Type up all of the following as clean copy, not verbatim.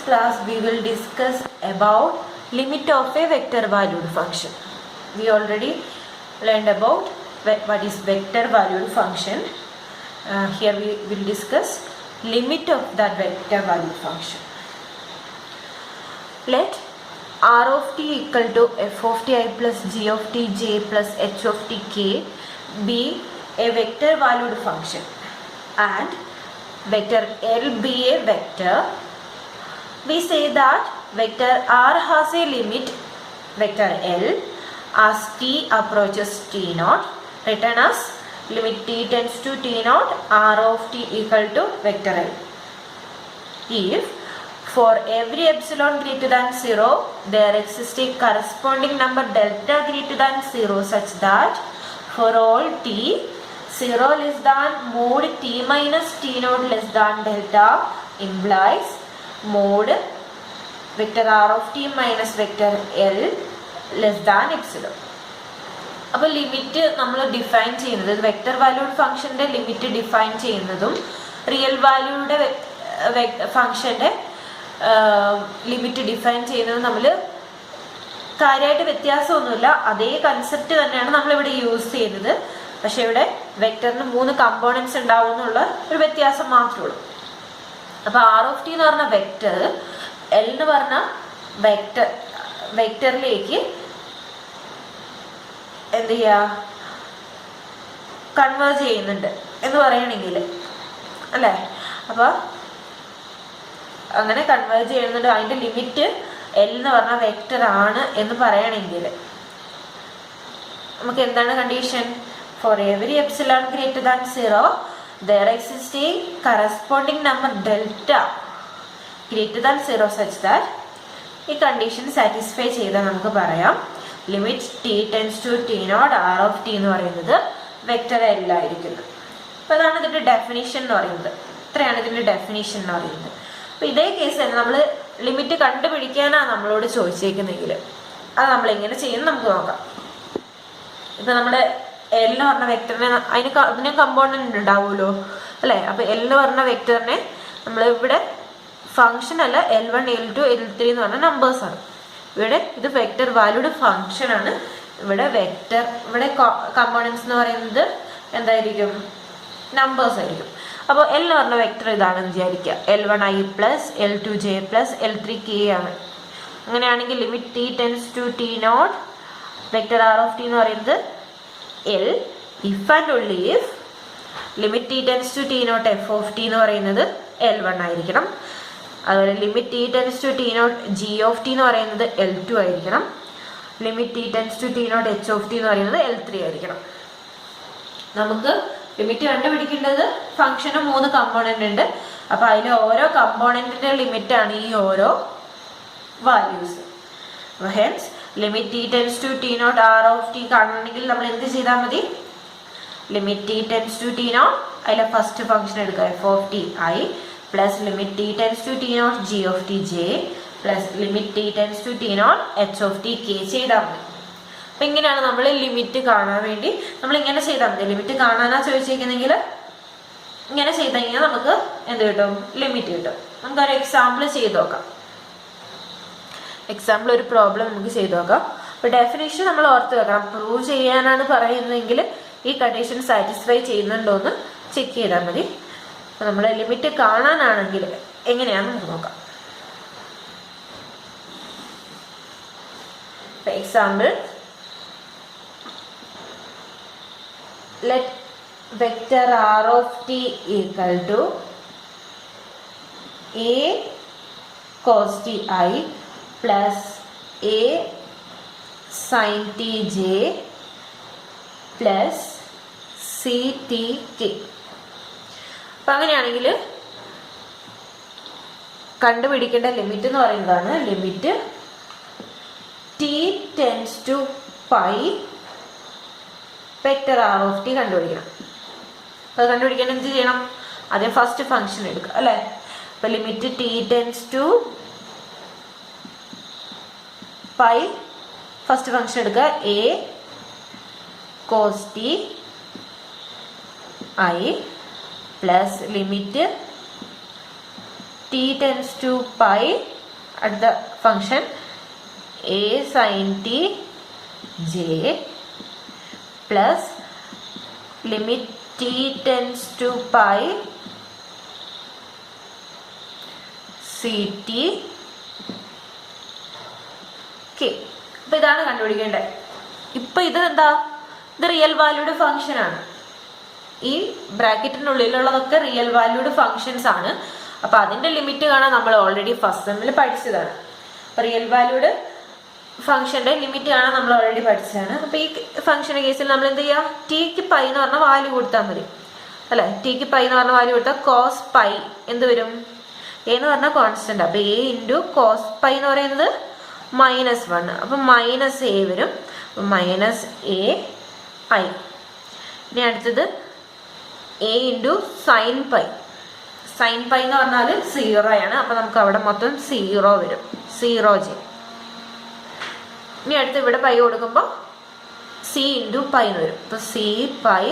class we will discuss about limit of a vector valued function. We already learned about what is vector valued function. Here we will discuss limit of that vector valued function. Let r of t equal to f of t I plus g of t j plus h of t k be a vector valued function and vector L be a vector. We say that vector r has a limit vector L as t approaches t naught, written as limit t tends to t naught r of t equal to vector L. If for every epsilon greater than 0 there exists a corresponding number delta greater than 0 such that for all t 0 less than mod t minus t naught less than delta implies mod vector r of t minus vector L less than epsilon. അപ്പോൾ limit നമ്മൾ define ചെയ്യുന്നത് vector valued ഫംഗ്ഷന്റെ limit define ചെയ്യുന്നതും real വാല്യൂയുടെ ഫംഗ്ഷന്റെ limit define ചെയ്യുന്നതും നമ്മൾ കാര്യമായിട്ട് വ്യത്യാസമൊന്നുമില്ല. അതേ കൺസെപ്റ്റ് തന്നെയാണ് നമ്മളിവിടെ യൂസ് ചെയ്യുന്നത്. പക്ഷെ ഇവിടെ വെക്ടറിന് 3 കമ്പോണൻസ് ഉണ്ടാവും എന്നുള്ള ഒരു വ്യത്യാസം മാത്രമേ ഉള്ളൂ. അപ്പൊ ആർ ഓഫ് ടി എന്ന് പറഞ്ഞ വെക്ടർ എൽ എന്ന് പറഞ്ഞ വെക്ടറിലേക്ക് എന്ത് ചെയ്യാ കൺവേർജ് ചെയ്യുന്നുണ്ട് എന്ന് പറയണെങ്കിൽ അല്ലേ. അപ്പൊ അങ്ങനെ കൺവേർജ് ചെയ്യുന്നുണ്ട്. അതിന്റെ ലിമിറ്റ് എൽ എന്ന് പറഞ്ഞ വെക്ടർ ആണ് എന്ന് പറയണമെങ്കിൽ നമുക്ക് എന്താണ് condition? For every epsilon greater than 0 there exists a corresponding number delta greater than 0 such that ഈ കണ്ടീഷൻ സാറ്റിസ്ഫൈ ചെയ്താൽ നമുക്ക് പറയാം limit t tends to t naught r of t എന്ന് പറയുന്നത് വെക്ടർ L ആയിരിക്കുന്നു. അപ്പൊ അതാണ് ഇതിന്റെ ഡെഫിനിഷൻ എന്ന് പറയുന്നത്. ഇത്രയാണ് ഇതിന്റെ ഡെഫിനിഷൻ എന്ന് പറയുന്നത്. അപ്പൊ ഇതേ കേസ് തന്നെ നമ്മൾ ലിമിറ്റ് കണ്ടുപിടിക്കാനാണ് നമ്മളോട് ചോദിച്ചേക്കുന്നെങ്കിൽ അത് നമ്മൾ എങ്ങനെ ചെയ്യുന്നു നമുക്ക് നോക്കാം. ഇപ്പൊ നമ്മുടെ എൽ എന്ന് പറഞ്ഞ വെക്ടറിനെ അതിന് കമ്പോണന്റ് ഉണ്ടാവുമല്ലോ അല്ലെ. അപ്പൊ എൽ എന്ന് പറഞ്ഞ വെക്ടറിനെ നമ്മൾ ഇവിടെ ഫംഗ്ഷൻ അല്ല L1 L2 L3 എന്ന് പറഞ്ഞ നമ്പേഴ്സ് ആണ്. ഇവിടെ ഇത് വെക്ടർ വാല്യൂഡ് ഫംഗ്ഷൻ ആണ്. ഇവിടെ വെക്ടർ ഇവിടെ കമ്പോണൻസ് എന്ന് പറയുന്നത് എന്തായിരിക്കും? നമ്പേഴ്സ് ആയിരിക്കും. അപ്പോൾ എൽ എന്ന് പറഞ്ഞ വെക്ടർ ഇതാണെന്ന് വിചാരിക്കുക. L1 I plus L2 J plus L3 K ആണ്. അങ്ങനെയാണെങ്കിൽ limit t tends to t nought vector r of t എന്ന് പറയുന്നത് L if and only if limit t tends to t nought f of t എന്ന് പറയുന്നത് L1 ആയിരിക്കണം. അതുപോലെ limit t tends to t nought g of t എന്ന് പറയുന്നത് L2 ആയിരിക്കണം. Limit t tends to t nought h of t എന്ന് പറയുന്നത് L3 ആയിരിക്കണം. നമുക്ക് ലിമിറ്റ് കണ്ടുപിടിക്കേണ്ടത് ഫംഗ്ഷന് 3 കമ്പോണന്റ് ഉണ്ട്. അപ്പൊ അതിലെ ഓരോ കമ്പോണന്റിന്റെ ലിമിറ്റ് ആണ് ഈ ഓരോ values. Hence limit t tends to t nought r of t കാണണമെങ്കിൽ നമ്മൾ എന്ത് ചെയ്താൽ മതി? Limit t tends to t nought അതിലെ ഫസ്റ്റ് ഫംഗ്ഷൻ എടുക്കുക f of t I plus limit t tends to t nought g of t j plus limit t tends to t nought h of t k ചെയ്താൽ മതി. അപ്പൊ ഇങ്ങനെയാണ് നമ്മൾ limit കാണാൻ വേണ്ടി നമ്മൾ ഇങ്ങനെ ചെയ്താൽ മതി. ലിമിറ്റ് കാണാനാ ചോദിച്ചിരിക്കുന്നെങ്കിൽ ഇങ്ങനെ ചെയ്ത് കഴിഞ്ഞാൽ നമുക്ക് എന്ത് കിട്ടും? ലിമിറ്റ് കിട്ടും. നമുക്കൊരു എക്സാമ്പിൾ ചെയ്ത് നോക്കാം. എക്സാമ്പിൾ ഒരു പ്രോബ്ലം നമുക്ക് ചെയ്ത് നോക്കാം. അപ്പൊ ഡെഫിനേഷൻ നമ്മൾ ഓർത്ത് വെക്കണം. പ്രൂവ് ചെയ്യാനാണ് പറയുന്നതെങ്കിൽ ഈ കണ്ടീഷൻ സാറ്റിസ്ഫൈ ചെയ്യുന്നുണ്ടോ എന്ന് ചെക്ക് ചെയ്താൽ മതി. അപ്പൊ നമ്മൾ ലിമിറ്റ് കാണാനാണെങ്കിൽ എങ്ങനെയാണെന്ന് നമുക്ക് നോക്കാം. Example let vector r of t equal to a cos t I plus a sin t j plus c t k. അപ്പൊ അങ്ങനെയാണെങ്കിൽ കണ്ടുപിടിക്കേണ്ട ലിമിറ്റ് എന്ന് പറയുന്നതാണ് limit t tends to pi vector r of t കണ്ടുപിടിക്കണം. അപ്പൊ കണ്ടുപിടിക്കാൻ എന്ത് ചെയ്യണം? ആദ്യം ഫസ്റ്റ് ഫംഗ്ഷൻ എടുക്കുക അല്ലെ. അപ്പൊ limit t tends to pi first function എടുക്കുക a cos t I plus limit t tends to pi at the function a sin t j plus limit t tends to pi ct k. അപ്പോൾ ഇതാണ് കണ്ടുപിടിക്കേണ്ടത്. ഇപ്പം ഇത് എന്താ, ഇത് real valued function ആണ്. ഈ ബ്രാക്കറ്റിനുള്ളിലുള്ളതൊക്കെ റിയൽ വാല്യൂഡ് ഫംഗ്ഷൻസ് ആണ്. അപ്പോൾ അതിൻ്റെ ലിമിറ്റ് കാണാൻ നമ്മൾ ഓൾറെഡി ഫസ്റ്റ് സെമ്മിൽ പഠിച്ചതാണ്. അപ്പോൾ റിയൽ വാല്യൂഡ് ഫംഗ്ഷൻ്റെ ലിമിറ്റ് കാണാൻ നമ്മൾ ഓൾറെഡി പഠിച്ചതാണ്. അപ്പോൾ ഈ ഫംഗ്ഷൻ്റെ കേസിൽ നമ്മൾ എന്ത് ചെയ്യുക, ടിക്ക് പൈ എന്ന് പറഞ്ഞ വാല്യൂ കൊടുത്താൽ മതി അല്ലേ. ടിക്ക് പൈ എന്ന് പറഞ്ഞ വാല്യൂ കൊടുത്താൽ കോസ് പൈ എന്ത് വരും, എ എന്ന് പറഞ്ഞാൽ കോൺസ്റ്റന്റ്. അപ്പോൾ എ ഇൻറ്റു കോസ് പൈ എന്ന് പറയുന്നത് -1. അപ്പം മൈനസ് എ വരും, മൈനസ് എ ഐ. ഇനി അടുത്തത് A into sine pi. Sine pi എന്ന് പറഞ്ഞാൽ 0 ആണ്. അപ്പം നമുക്ക് അവിടെ മൊത്തം 0 വരും, 0j. ഇനി അടുത്ത് ഇവിടെ പൈ കൊടുക്കുമ്പോൾ സി ഇൻറ്റു പൈ എന്ന് വരും. അപ്പം സി പൈ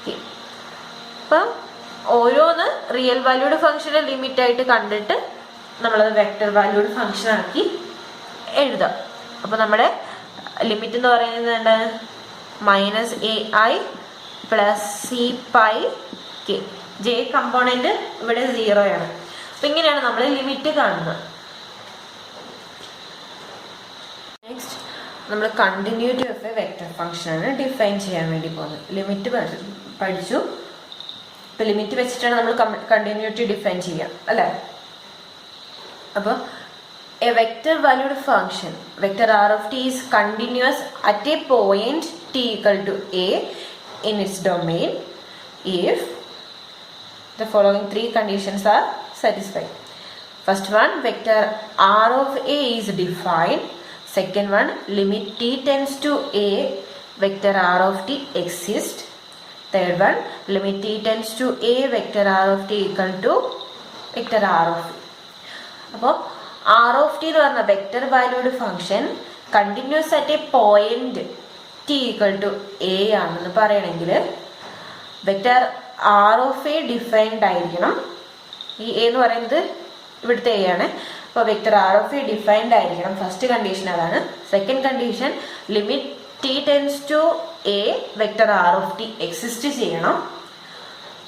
കെ. അപ്പം ഓരോന്ന് റിയൽ വാല്യൂഡ് ഫംഗ്ഷനെ ലിമിറ്റ് ആയിട്ട് കണ്ടിട്ട് നമ്മളത് വെക്റ്റർ വാല്യൂഡ് ഫംഗ്ഷൻ ആക്കി എഴുതാം. അപ്പോൾ നമ്മുടെ ലിമിറ്റ് എന്ന് പറയുന്നത് എന്താണ്, -ai plus C pi K. J component ഇവിടെ 0 ആണ്. അപ്പം ഇങ്ങനെയാണ് നമ്മൾ ലിമിറ്റ് കാണുന്നത്. നെക്സ്റ്റ് നമ്മൾ കണ്ടിന്യൂറ്റി ഓഫ് എ വെക്റ്റർ ഫംഗ്ഷനാണ് ഡിഫൈൻ ചെയ്യാൻ വേണ്ടി പോകുന്നത്. ലിമിറ്റ് പഠിച്ചു. ഇപ്പം ലിമിറ്റ് വെച്ചിട്ടാണ് നമ്മൾ കണ്ടിന്യൂറ്റി ഡിഫൈൻ ചെയ്യുക അല്ലേ. അപ്പോൾ a vector valued function vector r of t is continuous at a point t equal to a in its domain if the following 3 conditions are satisfied. First one, vector r of a is defined. Second one, limit t tends to a vector r of t exists. Third one, limit t tends to a vector r of t equal to vector r of a. അപ്പോൾ R of T എന്ന് പറഞ്ഞ vector valued function continuous at A point T equal to A ആണെന്ന് പറയണമെങ്കിൽ vector R of A defined ആയിരിക്കണം. ഈ A എന്ന് പറയുന്നത് ഇവിടുത്തെ എ ആണ്. അപ്പോൾ vector R of A defined ആയിരിക്കണം. ഫസ്റ്റ് കണ്ടീഷൻ അതാണ്. Second condition, limit T tends to A vector R of T exist ചെയ്യണം.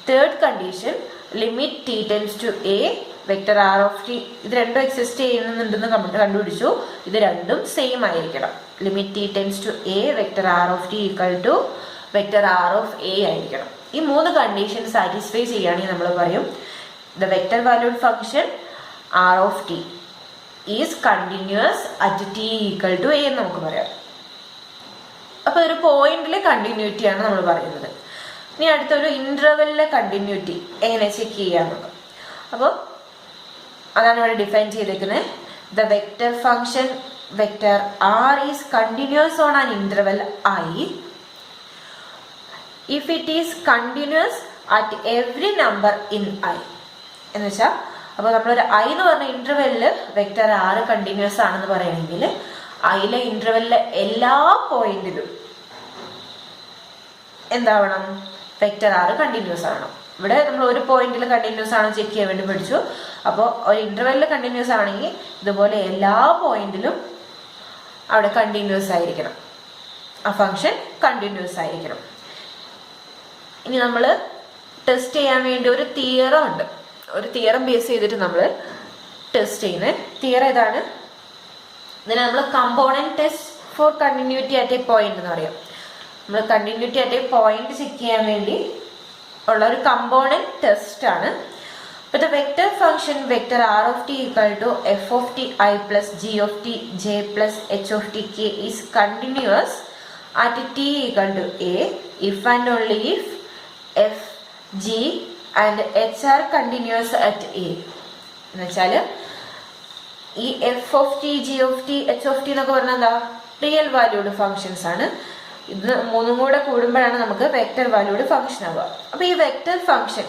Third condition, limit T tends to A vector R of T. ഇത് രണ്ടും exist ചെയ്യുന്നുണ്ടെന്ന് കണ്ടുപിടിച്ചു. ഇത് രണ്ടും same ആയിരിക്കണം. Limit T tends to A vector R of T equal to vector R of a ആയിരിക്കണം. ഈ 3 കണ്ടീഷൻ സാറ്റിസ്ഫൈ ചെയ്യുകയാണെങ്കിൽ നമ്മൾ പറയും the vector valued function r of t is continuous at T equal to a എന്ന് നമുക്ക് പറയാം. അപ്പോൾ ഒരു പോയിന്റിലെ കണ്ടിന്യൂറ്റിയാണ് നമ്മൾ പറയുന്നത്. ഇനി അടുത്തൊരു ഇന്റർവെല്ലിലെ കണ്ടിന്യൂറ്റി എങ്ങനെ ചെക്ക് ചെയ്യാമെന്നൊക്കെ. അപ്പോൾ അതാണ് ഇവിടെ ഡിഫൈൻ ചെയ്തേക്കുന്നത്. The vector function vector r is continuous on an interval I if it is continuous at every number in I. എന്ന് വെച്ചാൽ അപ്പോൾ നമ്മളൊരു ഐ എന്ന് പറഞ്ഞ ഇന്റർവെല്ലിൽ വെക്റ്റർ ആർ കണ്ടിന്യൂസ് ആണെന്ന് പറയണമെങ്കിൽ ഐയിലെ ഇന്റർവെല്ലിലെ എല്ലാ പോയിന്റിലും എന്താവണം, വെക്റ്റർ ആർ കണ്ടിന്യൂസ് ആവണം. ഇവിടെ നമ്മൾ ഒരു പോയിന്റിൽ കണ്ടിന്യൂസ് ആണോ ചെക്ക് ചെയ്യാൻ വേണ്ടി പഠിച്ചു. അപ്പോൾ ഒരു ഇന്റർവെല്ലിൽ കണ്ടിന്യൂസ് ആണെങ്കിൽ ഇതുപോലെ എല്ലാ പോയിന്റിലും അവിടെ കണ്ടിന്യൂസ് ആയിരിക്കണം, ആ ഫംഗ്ഷൻ കണ്ടിന്യൂസ് ആയിരിക്കണം. ഇനി നമ്മൾ ടെസ്റ്റ് ചെയ്യാൻ വേണ്ടി ഒരു തിയറം ഉണ്ട്. ഒരു തിയറം ബേസ് ചെയ്തിട്ട് നമ്മൾ ടെസ്റ്റ് ചെയ്യുന്നത്. തിയറം ഇതാണ്. ഇതിനെ നമ്മൾ component test for continuity at A point എന്ന് പറയാം. നമ്മൾ continuity at A point check ചെയ്യാൻ വേണ്ടി ഉള്ള ഒരു കമ്പോണന്റ് ടെസ്റ്റ് ആണ്. അപ്പോൾ the vector function vector R of T equal to f of t I plus g of t j plus h of t k is continuous at T equal to a if and only if f g and h are continuous at a. എന്ന് വെച്ചാൽ ഈ F of t g of T H of T എന്നൊക്കെ പറഞ്ഞാൽ എന്താ, real valued functions ആണ്. ഇത് 3 കൂടെ കൂടുമ്പോഴാണ് നമുക്ക് വെക്റ്റർ വാല്യൂഡ് ഫംഗ്ഷൻ ആവുക. അപ്പോൾ ഈ vector function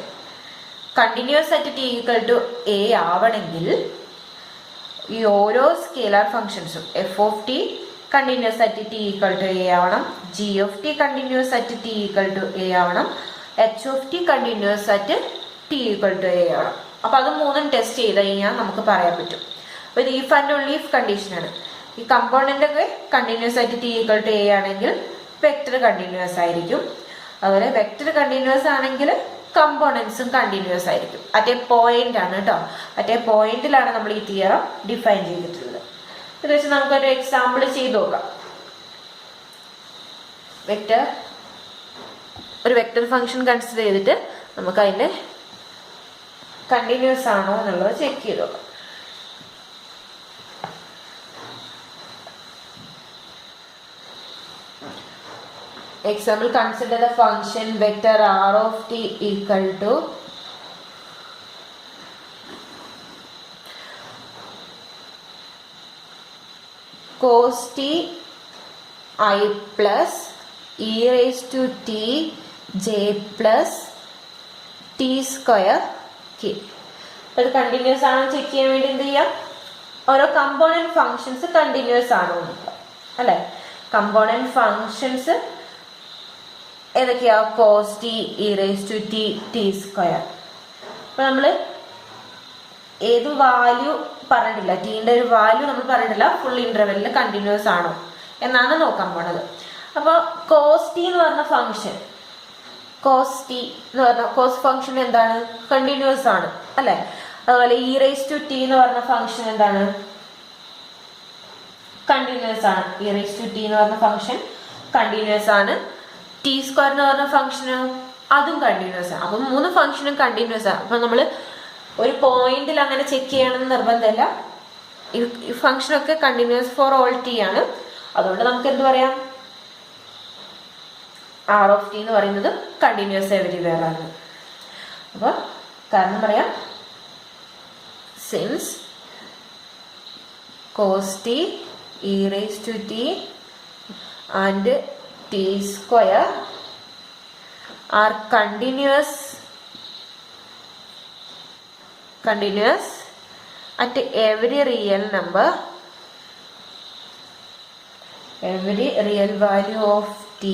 continuous at T equal to A ആവണമെങ്കിൽ ഈ ഓരോ സ്കേലാർ ഫംഗ്ഷൻസും F of T continuous at T equal to A ആവണം, G of T continuous at T equal to A ആവണം, H of T continuous at T equal to A ആവണം. അപ്പോൾ അത് മൂന്നും ടെസ്റ്റ് ചെയ്ത് കഴിഞ്ഞാൽ നമുക്ക് പറയാൻ പറ്റും. അപ്പോൾ ഇത് ഇഫ് ആൻഡ് ഓൺലി ഇഫ് കണ്ടീഷനാണ്. ഈ കമ്പോണൻ്റ് ഒക്കെ കണ്ടിന്യൂസ് ആയിട്ട് t ഈക്വൽ ടു a ആണെങ്കിൽ വെക്റ്റർ കണ്ടിന്യൂസ് ആയിരിക്കും. അതുപോലെ വെക്റ്റർ കണ്ടിന്യൂസ് ആണെങ്കിൽ കമ്പോണൻസും കണ്ടിന്യൂസ് ആയിരിക്കും. അറ്റ് എ പോയിന്റ് ആണ് കേട്ടോ. അറ്റ് എ പോയിന്റിലാണ് നമ്മൾ ഈ തിയറം ഡിഫൈൻ ചെയ്തിട്ടുള്ളത്. ഇത് വെച്ച് നമുക്കൊരു എക്സാമ്പിൾ ചെയ്ത് നോക്കാം. ഒരു വെക്റ്റർ ഫംഗ്ഷൻ കൺസിഡർ ചെയ്തിട്ട് നമുക്ക് അതിന്റെ കണ്ടിന്യൂസ് ആണോ എന്നുള്ളത് ചെക്ക് ചെയ്ത് നോക്കാം. Example, consider the function vector r of t equal to cos t I plus e raised to t j plus t square k. അത് കണ്ടിന്യൂസ് ആണോ ചെക്ക് ചെയ്യാൻ വേണ്ടി എന്ത് ചെയ്യാം, ഓരോ കമ്പോണന്റ് ഫങ്ഷൻസ് കണ്ടിന്യൂസ് ആണോ അല്ലെ. കമ്പോണന്റ് ഫങ്ഷൻസ് ഏതൊക്കെയാ, cos t e raise to t t square. അപ്പൊ നമ്മള് ഏത് വാല്യൂ പറഞ്ഞിട്ടില്ല, ടീന്റെ ഒരു വാല്യൂ നമ്മൾ പറഞ്ഞിട്ടില്ല, ഫുൾ ഇന്റർവെല്ലിൽ കണ്ടിന്യൂസ് ആണോ എന്നാണ് നോക്കാൻ പോണത്. അപ്പൊ കോസ് ടി എന്ന് പറഞ്ഞ ഫംഗ്ഷൻ, കോസ് ടി എന്ന് പറഞ്ഞ കോസ് ഫംഗ്ഷൻ എന്താണ്, കണ്ടിന്യൂസ് ആണ് അല്ലെ. അതുപോലെ ഇ റേസ് ടു ടി എന്ന് പറഞ്ഞ ഫംഗ്ഷൻ എന്താണ്, കണ്ടിന്യൂസ് ആണ്. ഇ റേസ് ടു ടി എന്ന് പറഞ്ഞ ഫംഗ്ഷൻ കണ്ടിന്യൂസ് ആണ്. ടി സ്ക്വയർ എന്ന് പറഞ്ഞ ഫംഗ്ഷന് അതും കണ്ടിന്യൂസ് ആണ്. അപ്പൊ മൂന്ന് ഫംഗ്ഷനും കണ്ടിന്യൂസ് ആണ്. അപ്പൊ നമ്മള് ഒരു പോയിന്റിൽ അങ്ങനെ ചെക്ക് ചെയ്യണമെന്ന് നിർബന്ധമില്ല. ഈ ഫംഗ്ഷൻ ഒക്കെ കണ്ടിന്യൂസ് ഫോർ ഓൾ ടി ആണ്. അതുകൊണ്ട് നമുക്ക് എന്ത് പറയാം, ആർ ഓഫ് ടി എന്ന് പറയുന്നത് കണ്ടിന്യൂസ് എവരിവെയർ ആണ്. അപ്പൊ കാരണം പറയാം, since cos t e raise to t and t square are continuous at every real number, every real value of t,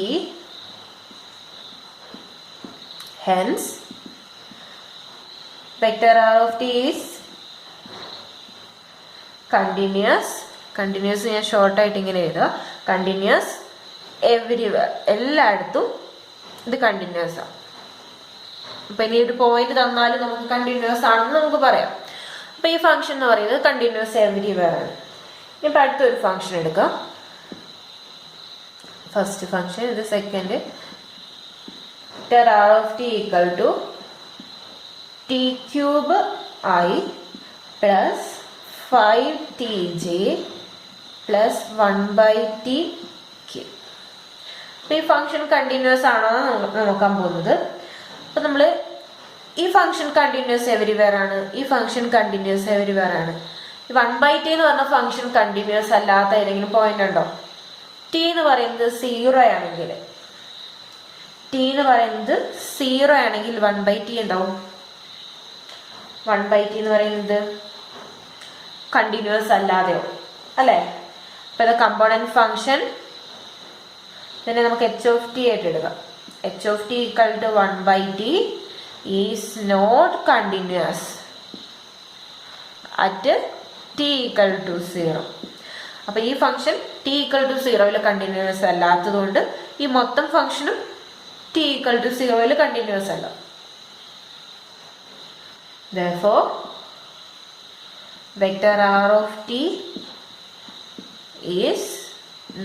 hence vector r of t is continuous ഞാൻ short ആയിട്ട് ഇങ്ങനെ എഴുതുക, continuous everywhere, എല്ലായിടത്തും ഇത് continuous ആണ്. അപ്പൊ ഇനി ഒരു പോയിന്റ് തന്നാലും നമുക്ക് കണ്ടിന്യൂസ് ആണെന്ന് നമുക്ക് പറയാം. അപ്പൊ ഈ ഫംഗ്ഷൻ എന്ന് പറയുന്നത് കണ്ടിന്യൂസ് എവരിവെയർ ആണ്. ഇപ്പൊ അടുത്തൊരു ഫംഗ്ഷൻ എടുക്കാം. ഫസ്റ്റ് ഫംഗ്ഷൻ, ഇത് second. Vector r of t equal to t cube I plus 5tj plus 1/t k. ഈ ഫംഗ്ഷൻ കണ്ടിന്യൂസ് ആണോ നോക്കാൻ പോകുന്നത്. അപ്പൊ നമ്മള് ഈ ഫംഗ്ഷൻ കണ്ടിന്യൂസ് എവരിവെയർ ആണ്, ഈ ഫംഗ്ഷൻ കണ്ടിന്യൂസ് എവരിവെയർ ആണ്. 1/t എന്ന് പറഞ്ഞ ഫംഗ്ഷൻ കണ്ടിന്യൂസ് അല്ലാത്ത ഏതെങ്കിലും പോയിന്റ് ഉണ്ടോ? ടി എന്ന് പറയുന്നത് 0 ആണെങ്കിൽ, ടി എന്ന് പറയുന്നത് 0 ആണെങ്കിൽ 1/t എന്താവും? 1/t എന്ന് പറയുന്നത് കണ്ടിന്യൂസ് അല്ലാതെയോ അല്ലെ. അപ്പൊ ഇത് കമ്പോണന്റ് ഫംഗ്ഷൻ, ഇതിനെ നമുക്ക് എച്ച് ഓഫ് ടി ആയിട്ട് എടുക്കാം. H of T equal to 1/t is not continuous at T equal to 0. അപ്പൊ ഈ function T equal to 0 continuous അല്ലാത്തതുകൊണ്ട് ഈ മൊത്തം ഫംഗ്ഷനും ടി ഈക്വൽ ടു 0 കണ്ടിന്യൂസ് അല്ല. Therefore, vector r of t is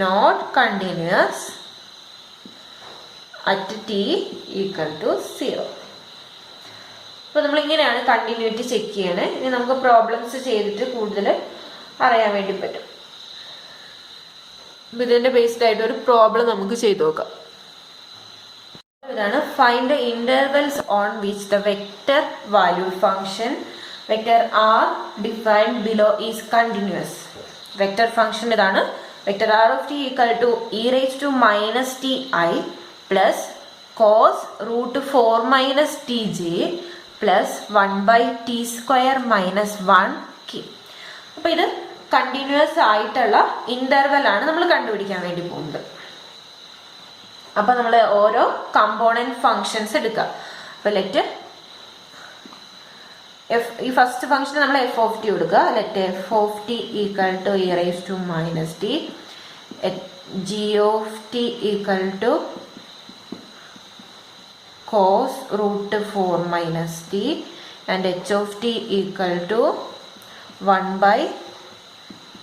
not continuous at t equal to 0. അപ്പോൾ നമ്മൾ ഇങ്ങനെയാണ് കണ്ടിന്യൂറ്റി ചെക്ക് ചെയ്യണേ. ഇനി നമുക്ക് പ്രോബ്ലംസ് ചെയ്തിട്ട് കൂടുതൽ അറിയാൻ വേണ്ടി പറ്റും. ഇതിന്റെ ബേസ്ഡ് ആയിട്ട് ഒരു പ്രോബ്ലം നമുക്ക് ചെയ്തു നോക്കാം. ഇതാണ്, find the intervals on which the vector value function vector R defined below is continuous. Vector function ഇതാണ്. Vector R of T equal to E raise to minus T I plus cos root 4 - tj plus 1/t square minus 1k. അപ്പൊ ഇത് continuous ആയിട്ടുള്ള interval ആണ് നമ്മൾ കണ്ടുപിടിക്കാൻ വേണ്ടി പോകുന്നത്. അപ്പൊ നമ്മൾ ഓരോ കമ്പോണന്റ് ഫങ്ഷൻസ് എടുക്കുക. അപ്പൊ ലെറ്റ് ഈ ഫസ്റ്റ് ഫംഗ്ഷൻ നമ്മൾ എഫ് ഓഫ് ടി കൊടുക്കുക. Let f of T equal to e rise to minus t, g of T equal to cos root 4 minus t and h of t equal to 1 by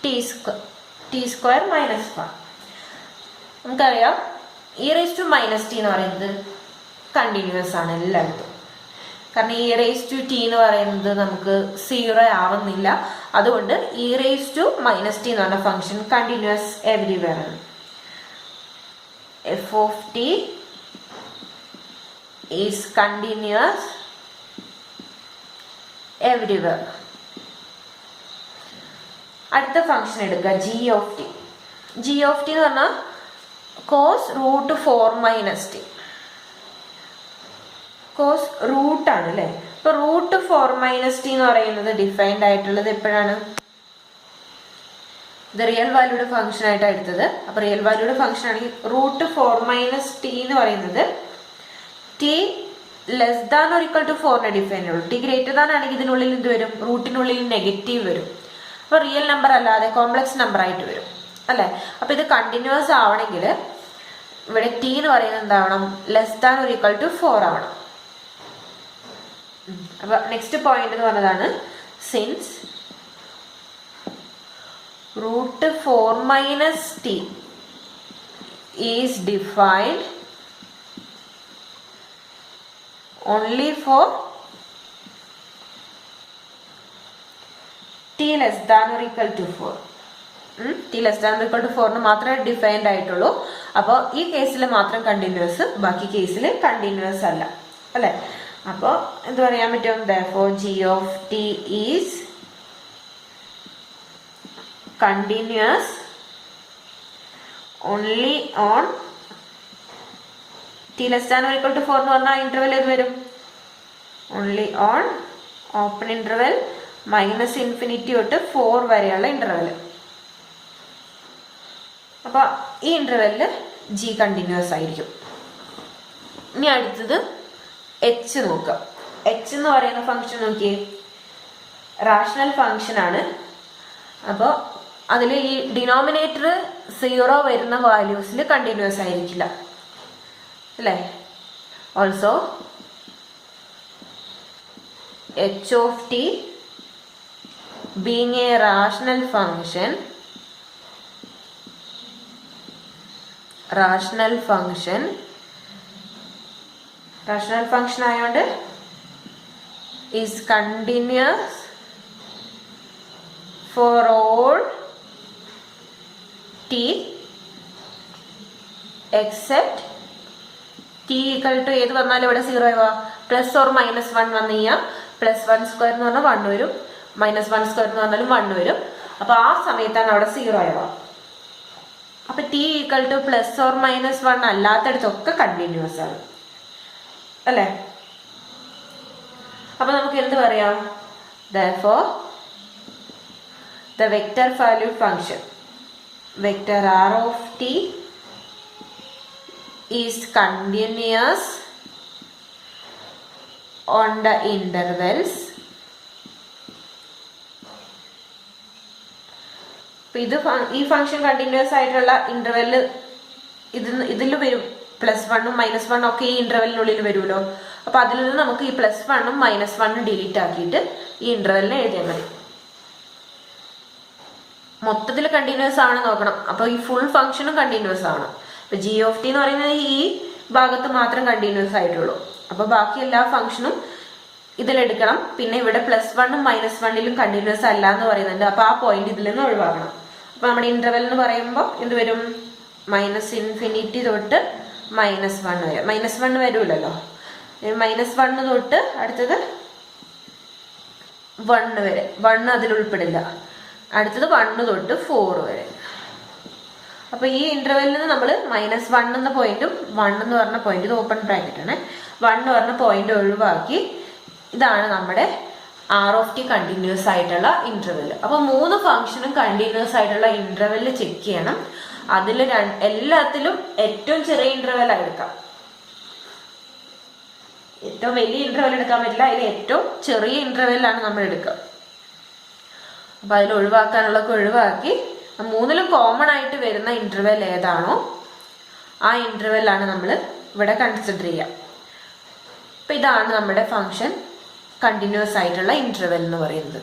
t square minus 1. നമുക്കറിയാം e raise to minus t എന്ന് പറയുന്നത് continuous ആണ് എല്ലായിടത്തും. കാരണം E raise to T എന്ന് പറയുന്നത് നമുക്ക് 0 ആവുന്നില്ല. അതുകൊണ്ട് e raise to minus t എന്ന് പറഞ്ഞ ഫംഗ്ഷൻ കണ്ടിന്യൂസ് എവരിവെയർ ആണ്. F of t is continuous everywhere. അടുത്ത ഫംഗ്ഷൻ എടുക്കുക, g of t. G of T എന്ന് പറഞ്ഞാൽ cos root 4 minus t. Cos root ആണ് അല്ലേ. ഇപ്പൊ റൂട്ട് 4 മൈനസ് ടി എന്ന് പറയുന്നത് ഡിഫൈൻഡ് ആയിട്ടുള്ളത് എപ്പോഴാണ്? ഇത് റിയൽ വാല്യൂയുടെ ഫംഗ്ഷൻ ആയിട്ടാണ് എടുത്തത്. അപ്പൊ റിയൽ വാല്യൂയുടെ ഫംഗ്ഷൻ ആണെങ്കിൽ റൂട്ട് 4 മൈനസ് ടി എന്ന് പറയുന്നത് t less than or equal to 4 define ഉള്ളൂ. ടി ഗ്രേറ്റർ ദാൻ ആണെങ്കിൽ ഇതിനുള്ളിൽ എന്ത് വരും? റൂട്ടിനുള്ളിൽ നെഗറ്റീവ് വരും. അപ്പൊ റിയൽ നമ്പർ അല്ലാതെ കോംപ്ലക്സ് നമ്പർ ആയിട്ട് വരും അല്ലെ. അപ്പൊ ഇത് കണ്ടിന്യൂസ് ആവണമെങ്കിൽ ഇവിടെ ടി എന്ന് പറയുന്നത് എന്താവണം? Less than or equal to 4 ആവണം. അപ്പൊ നെക്സ്റ്റ് പോയിന്റ് എന്ന് പറഞ്ഞതാണ് since root 4 minus T is defined only for t less than or equal to 4. t less than or equal to 4 മാത്രമേ ഡിഫൈൻഡ് ആയിട്ടുള്ളൂ. അപ്പോൾ ഈ കേസിൽ മാത്രം കണ്ടിന്യൂസ്, ബാക്കി കേസിൽ കണ്ടിന്യൂസ് അല്ല അല്ലെ. അപ്പോൾ എന്ത് പറയാൻ പറ്റും? therefore g of t is continuous only on t less than or equal to 4 എന്ന് പറഞ്ഞാൽ ഇന്റർവെൽ ഏത് വരും? Only on open interval minus infinity തൊട്ട് 4 വരെയുള്ള ഇന്റർവെൽ. അപ്പൊ ഈ ഇന്റർവെല്ലിൽ ജി കണ്ടിന്യൂസ് ആയിരിക്കും. ഇനി അടുത്തത് എച്ച് നോക്കാം. എച്ച് എന്ന് പറയുന്ന ഫംഗ്ഷൻ നോക്കിയേ, റാഷണൽ ഫംഗ്ഷൻ ആണ്. അപ്പോൾ അതിൽ ഈ ഡിനോമിനേറ്റർ 0 വരുന്ന വാല്യൂസിൽ കണ്ടിന്യൂസ് ആയിരിക്കില്ല അല്ലേ. Also h of t being a rational function ആയതുകൊണ്ട് is continuous for all t except t equal to ഏത് വന്നാലും ഇവിടെ 0 ആവുക. പ്ലസ് ഓർ മൈനസ് 1 വന്നു കഴിഞ്ഞാൽ പ്ലസ് 1 സ്ക്വയർ എന്ന് പറഞ്ഞാൽ 1 വരും, മൈനസ് 1 സ്ക്വയർ എന്ന് പറഞ്ഞാലും 1 വരും. അപ്പൊ ആ സമയത്താണ് അവിടെ 0 ആവുക. അപ്പൊ T equal to plus or minus 1 അല്ലാത്തടത്തൊക്കെ കണ്ടിന്യൂസ് ആണ് അല്ലെ. അപ്പൊ നമുക്ക് എന്ത് പറയാം? therefore the vector valued function vector r of t is continuous on the intervals. ഈ ഫംഗ്ഷൻ കണ്ടിന്യൂസ് ആയിട്ടുള്ള ഇന്റർവെല് ഇതിൽ വരും. +1 -1 ഒക്കെ ഈ ഇന്റർവെലിനുള്ളിൽ വരുമല്ലോ. അപ്പൊ അതിൽ നിന്ന് നമുക്ക് ഈ +1 -1 ഡിലീറ്റ് ആക്കിയിട്ട് ഈ ഇന്റർവെലിനെ എഴുതിയാൽ മതി. മൊത്തത്തിൽ കണ്ടിന്യൂസ് ആവണം നോക്കണം. അപ്പൊ ഈ ഫുൾ ഫംഗ്ഷനും കണ്ടിന്യൂസ് ആവണം. ഇപ്പൊ ജി ഓഫ് ടി എന്ന് പറയുന്നത് ഈ ഭാഗത്ത് മാത്രം കണ്ടിന്യൂസ് ആയിട്ടുള്ളൂ. അപ്പൊ ബാക്കി എല്ലാ ഫംഗ്ഷനും ഇതിലെടുക്കണം. പിന്നെ ഇവിടെ +1 -1 കണ്ടിന്യൂസ് അല്ല എന്ന് പറയുന്നുണ്ട്. അപ്പൊ ആ പോയിന്റ് ഇതിൽ നിന്ന് ഒഴിവാക്കണം. അപ്പൊ നമ്മുടെ ഇന്റർവെൽ എന്ന് പറയുമ്പോൾ എന്ത് വരും? -∞ തൊട്ട് -1 വരെ. -1 വരൂലല്ലോ. -1 തൊട്ട് അടുത്തത് 1 വരെ. 1 അതിൽ ഉൾപ്പെടില്ല. അടുത്തത് 1 തൊട്ട് 4 വരെ. അപ്പൊ ഈ ഇന്റർവെല്ലിൽ നിന്ന് നമ്മൾ -1 എന്ന പോയിന്റും 1 എന്ന് പറഞ്ഞ പോയിന്റ്, ഇത് ഓപ്പൺ ബ്രാക്കറ്റ് ആണ്, 1 എന്ന് പറഞ്ഞ പോയിന്റ് ഒഴിവാക്കി ഇതാണ് നമ്മുടെ ആർ ഓഫ് ടി കണ്ടിന്യൂസ് ആയിട്ടുള്ള ഇന്റർവെൽ. അപ്പൊ 3 ഫംഗ്ഷനും കണ്ടിന്യൂസ് ആയിട്ടുള്ള ഇന്റർവെൽ ചെക്ക് ചെയ്യണം. അതിൽ എല്ലാത്തിലും ഏറ്റവും ചെറിയ ഇന്റർവെൽ എടുക്കാം. ഏറ്റവും വലിയ ഇന്റർവെൽ എടുക്കാൻ പറ്റില്ല, അതിൽ ഏറ്റവും ചെറിയ ഇന്റർവെല്ലാണ് നമ്മൾ എടുക്കുക. അപ്പൊ അതിൽ ഒഴിവാക്കാനുള്ളതൊക്കെ ഒഴിവാക്കി മൂന്നിലും കോമൺ ആയിട്ട് വരുന്ന ഇന്റർവെൽ ഏതാണോ ആ ഇന്റർവെല്ലാണ് നമ്മൾ ഇവിടെ കൺസിഡർ ചെയ്യുക. അപ്പൊ ഇതാണ് നമ്മുടെ ഫംഗ്ഷൻ കണ്ടിന്യൂസ് ആയിട്ടുള്ള ഇന്റർവെൽ എന്ന് പറയുന്നത്.